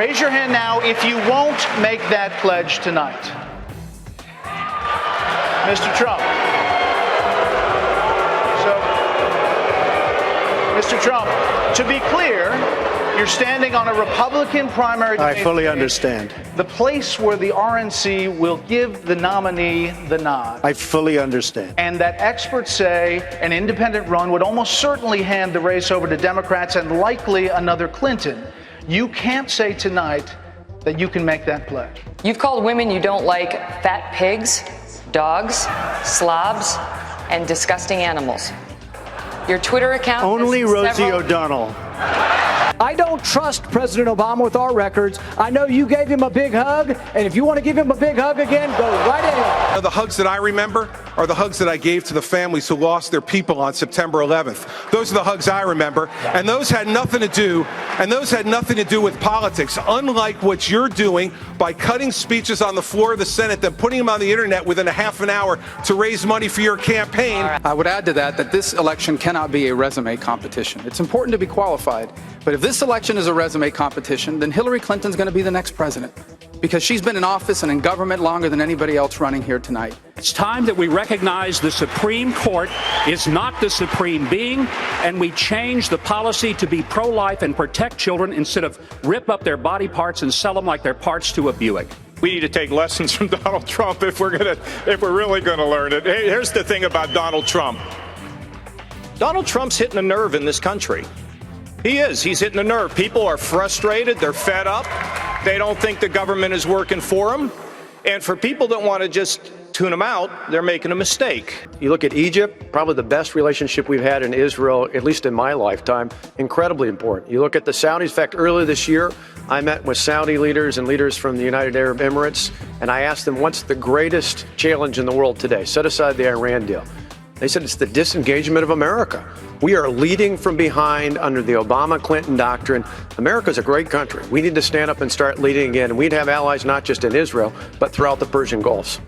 Raise your hand now if you won't make that pledge tonight. Mr. Trump. So, Mr. Trump, to be clear, you're standing on a Republican primary debate. I fully understand. The place where the RNC will give the nominee the nod. I fully understand. And that experts say an independent run would almost certainly hand the race over to Democrats and likely another Clinton. You can't say tonight that you can make that pledge. You've called women you don't like fat pigs, dogs, slobs, and disgusting animals. Your Twitter account... Only Rosie O'Donnell. I don't trust President Obama with our records. I know you gave him a big hug, and if you want to give him a big hug again, go right ahead. The hugs that I remember are the hugs that I gave to the families who lost their people on September 11th. Those are the hugs I remember, and those had nothing to do with politics, unlike what you're doing by cutting speeches on the floor of the Senate, then putting them on the internet within a half an hour to raise money for your campaign. I would add to that this election cannot be a resume competition. It's important to be qualified, but if this election is a resume competition, then Hillary Clinton's going to be the next president, because she's been in office and in government longer than anybody else running here tonight. It's time that we recognize the Supreme Court is not the supreme being, and we change the policy to be pro-life and protect children instead of rip up their body parts and sell them like they're parts to a Buick. We need to take lessons from Donald Trump if we're really going to learn it. Here's the thing about Donald Trump. Donald Trump's hitting a nerve in this country. He is. He's hitting a nerve. People are frustrated. They're fed up. They don't think the government is working for them. And for people that want to just tune them out, they're making a mistake. You look at Egypt, probably the best relationship we've had in Israel, at least in my lifetime, incredibly important. You look at the Saudis. In fact, earlier this year, I met with Saudi leaders and leaders from the United Arab Emirates, and I asked them, what's the greatest challenge in the world today? Set aside the Iran deal. They said it's the disengagement of America. We are leading from behind under the Obama-Clinton doctrine. America's a great country. We need to stand up and start leading again. And we'd have allies not just in Israel, but throughout the Persian Gulf.